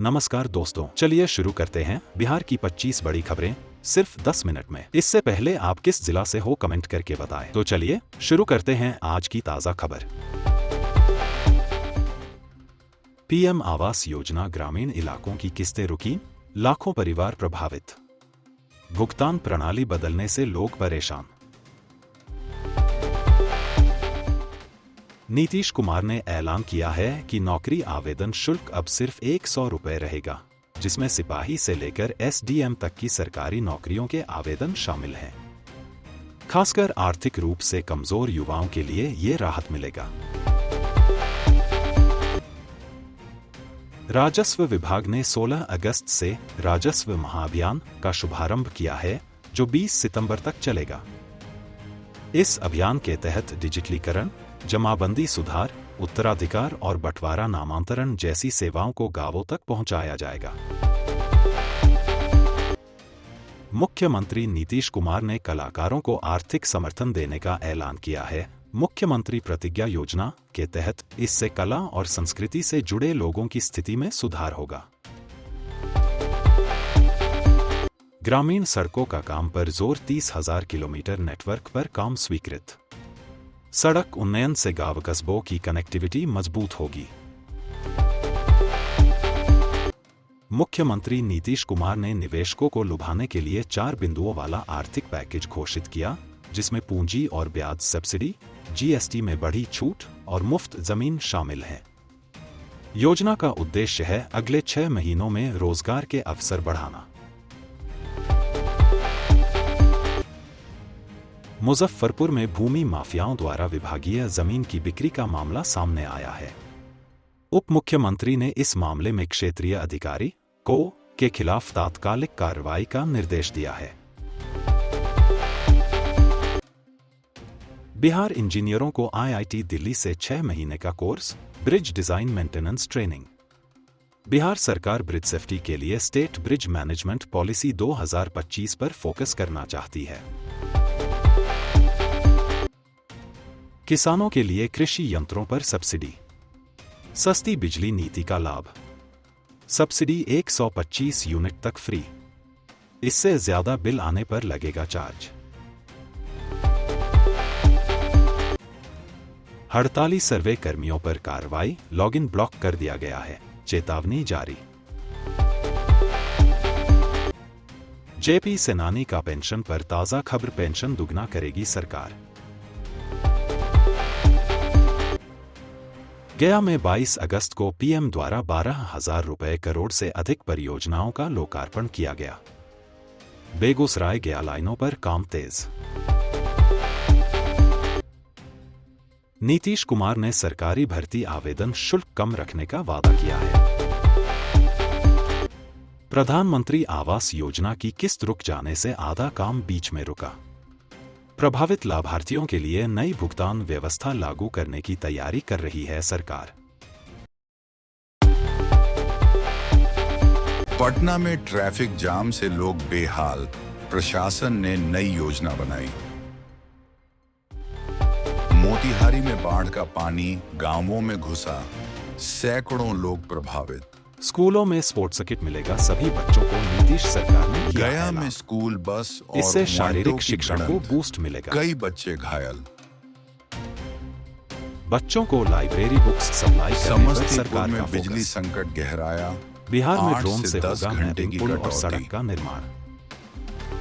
नमस्कार दोस्तों, चलिए शुरू करते हैं बिहार की 25 बड़ी खबरें सिर्फ 10 मिनट में। इससे पहले आप किस जिला से हो कमेंट करके बताएं। तो चलिए शुरू करते हैं आज की ताजा खबर। पीएम आवास योजना ग्रामीण इलाकों की किस्तें रुकी, लाखों परिवार प्रभावित। भुगतान प्रणाली बदलने से लोग परेशान। नीतीश कुमार ने ऐलान किया है कि नौकरी आवेदन शुल्क अब सिर्फ 100 रुपये रहेगा, जिसमें सिपाही से लेकर एसडीएम तक की सरकारी नौकरियों के आवेदन शामिल हैं। खासकर आर्थिक रूप से कमजोर युवाओं के लिए ये राहत मिलेगा। राजस्व विभाग ने 16 अगस्त से राजस्व महाअभियान का शुभारंभ किया है, जो 20 सितंबर तक चलेगा। इस अभियान के तहत डिजिटलीकरण, जमाबंदी सुधार, उत्तराधिकार और बंटवारा नामांतरण जैसी सेवाओं को गांवों तक पहुंचाया जाएगा। मुख्यमंत्री नीतीश कुमार ने कलाकारों को आर्थिक समर्थन देने का ऐलान किया है। मुख्यमंत्री प्रतिज्ञा योजना के तहत इससे कला और संस्कृति से जुड़े लोगों की स्थिति में सुधार होगा। ग्रामीण सड़कों का काम पर जोर, 30,000 किलोमीटर नेटवर्क पर काम स्वीकृत। सड़क उन्नयन से गांव कस्बों की कनेक्टिविटी मजबूत होगी। मुख्यमंत्री नीतीश कुमार ने निवेशकों को लुभाने के लिए 4 बिंदुओं वाला आर्थिक पैकेज घोषित किया, जिसमें पूंजी और ब्याज सब्सिडी, जीएसटी में बढ़ी छूट और मुफ्त जमीन शामिल है। योजना का उद्देश्य है अगले 6 महीनों में रोजगार के अवसर बढ़ाना। मुजफ्फरपुर में भूमि माफियाओं द्वारा विभागीय जमीन की बिक्री का मामला सामने आया है। उप मुख्यमंत्री ने इस मामले में क्षेत्रीय अधिकारी के खिलाफ तात्कालिक कार्रवाई का निर्देश दिया है। बिहार इंजीनियरों को आईआईटी दिल्ली से 6 महीने का course, bridge design maintenance training. Bihar सरकार ब्रिज सेफ्टी के लिए स्टेट ब्रिज मैनेजमेंट पॉलिसी 2025 पर फोकस करना चाहती है। किसानों के लिए कृषि यंत्रों पर सब्सिडी, सस्ती बिजली नीति का लाभ। सब्सिडी 125 यूनिट तक फ्री, इससे ज्यादा बिल आने पर लगेगा चार्ज। हड़ताली सर्वे कर्मियों पर कार्रवाई, लॉगिन ब्लॉक कर दिया गया है, चेतावनी जारी। जेपी सेनानी का पेंशन पर ताजा खबर, पेंशन दुगना करेगी सरकार। गया में 22 अगस्त को पीएम द्वारा 12,000 रुपये करोड़ से अधिक परियोजनाओं का लोकार्पण किया गया। बेगूसराय गया लाइनों पर काम तेज। नीतीश कुमार ने सरकारी भर्ती आवेदन शुल्क कम रखने का वादा किया है। प्रधानमंत्री आवास योजना की किस्त रुक जाने से आधा काम बीच में रुका। प्रभावित लाभार्थियों के लिए नई भुगतान व्यवस्था लागू करने की तैयारी कर रही है सरकार। पटना में ट्रैफिक जाम से लोग बेहाल, प्रशासन ने नई योजना बनाई। मोतिहारी में बाढ़ का पानी गांवों में घुसा, सैकड़ों लोग प्रभावित। स्कूलों में स्पोर्ट्स किट मिलेगा सभी बच्चों को, नीतीश सरकार ने किया गया ऐलान। में स्कूल बस और इससे शारीरिक शिक्षा को बूस्ट मिलेगा। कई बच्चे घायल। बच्चों को लाइब्रेरी बुक्स सप्लाई करने पर समस्तीपुर सरकार का में बिजली फोकस। संकट गहराया। बिहार में 8 ड्रोन से 10 होगा घंटे मैपिंग की पुल और कटौती। सड़क का निर्माण।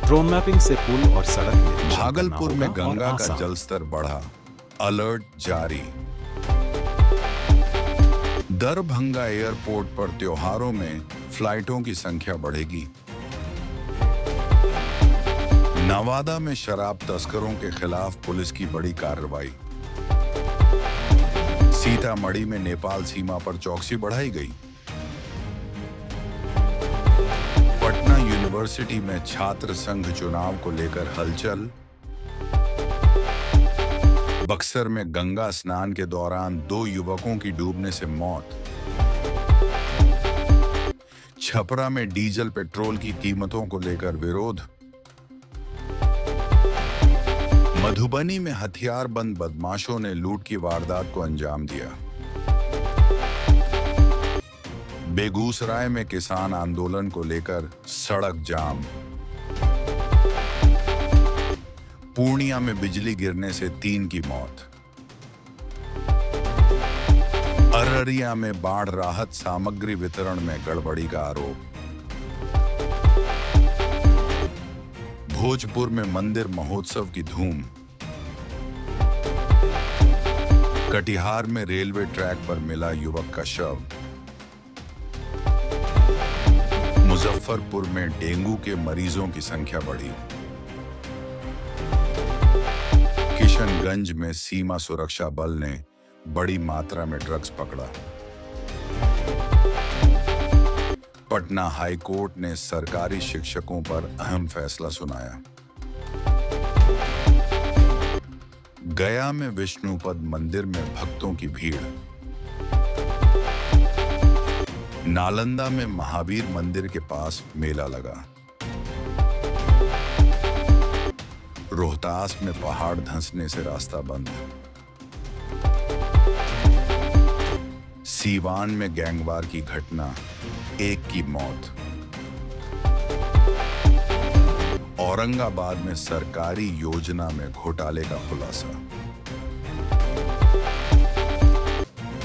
ड्रोन मैपिंग से पुल और सड़क निर्माण भागलपुर करना में होगा और गंगा का आसान। जलस्तर बढ़ा, अलर्ट जारी। दरभंगा एयरपोर्ट पर त्योहारों में फ्लाइटों की संख्या बढ़ेगी। नवादा में शराब तस्करों के खिलाफ पुलिस की बड़ी कार्रवाई। सीतामढ़ी में नेपाल सीमा पर चौकसी बढ़ाई गई। पटना यूनिवर्सिटी में छात्र संघ चुनाव को लेकर हलचल। बक्सर में गंगा स्नान के दौरान 2 युवकों की डूबने से मौत। छपरा में डीजल पेट्रोल की कीमतों को लेकर विरोध। मधुबनी में हथियारबंद बदमाशों ने लूट की वारदात को अंजाम दिया। बेगूसराय में किसान आंदोलन को लेकर सड़क जाम। पूर्णिया में बिजली गिरने से 3 की मौत। अररिया में बाढ़ राहत सामग्री वितरण में गड़बड़ी का आरोप। भोजपुर में मंदिर महोत्सव की धूम। कटिहार में रेलवे ट्रैक पर मिला युवक का शव। मुजफ्फरपुर में डेंगू के मरीजों की संख्या बढ़ी। किशनगंज में सीमा सुरक्षा बल ने बड़ी मात्रा में ड्रग्स पकड़ा। पटना हाई कोर्ट ने सरकारी शिक्षकों पर अहम फैसला सुनाया। गया में विष्णुपद मंदिर में भक्तों की भीड़। नालंदा में महावीर मंदिर के पास मेला लगा। रोहतास में पहाड़ धंसने से रास्ता बंद। सीवान में गैंगवार की घटना, 1 की मौत। औरंगाबाद में सरकारी योजना में घोटाले का खुलासा।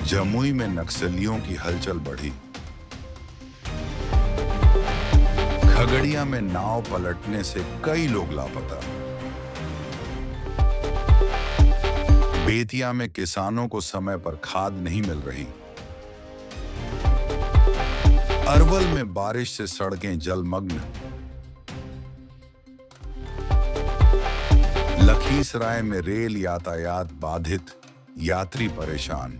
जमुई में नक्सलियों की हलचल बढ़ी। खगड़िया में नाव पलटने से कई लोग लापता। बेतिया में किसानों को समय पर खाद नहीं मिल रही। अरवल में बारिश से सड़कें जलमग्न। लखीसराय में रेल यातायात बाधित, यात्री परेशान।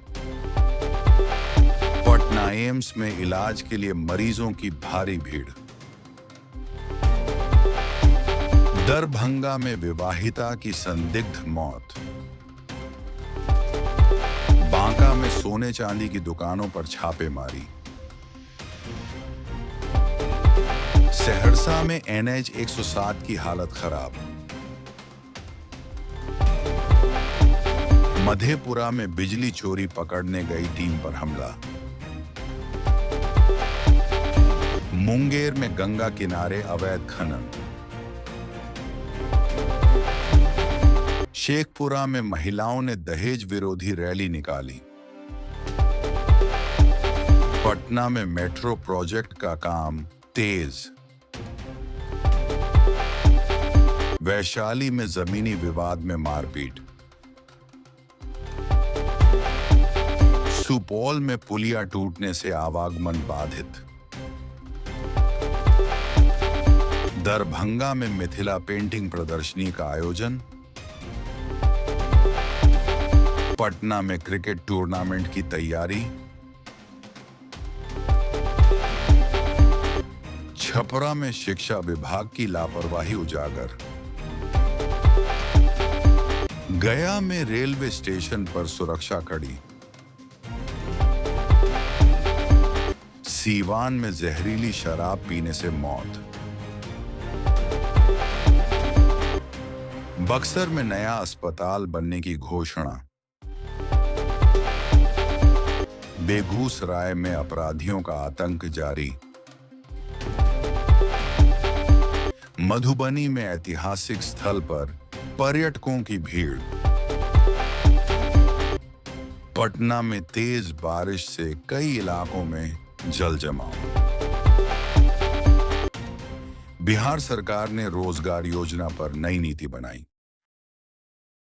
पटना एम्स में इलाज के लिए मरीजों की भारी भीड़। दरभंगा में विवाहिता की संदिग्ध मौत। बांका में सोने चांदी की दुकानों पर छापेमारी। सहरसा में NH 107 की हालत खराब। मधेपुरा में बिजली चोरी पकड़ने गई टीम पर हमला। मुंगेर में गंगा किनारे अवैध खनन। शेखपुरा में महिलाओं ने दहेज विरोधी रैली निकाली। पटना में मेट्रो प्रोजेक्ट का काम तेज। वैशाली में जमीनी विवाद में मारपीट। सुपौल में पुलिया टूटने से आवागमन बाधित। दरभंगा में मिथिला पेंटिंग प्रदर्शनी का आयोजन। पटना में क्रिकेट टूर्नामेंट की तैयारी। छपरा में शिक्षा विभाग की लापरवाही उजागर। गया में रेलवे स्टेशन पर सुरक्षा कड़ी। सीवान में जहरीली शराब पीने से मौत। बक्सर में नया अस्पताल बनने की घोषणा। बेगूसराय में अपराधियों का आतंक जारी। मधुबनी में ऐतिहासिक स्थल पर पर्यटकों की भीड़। पटना में तेज बारिश से कई इलाकों में जल जमाव। बिहार सरकार ने रोजगार योजना पर नई नीति बनाई।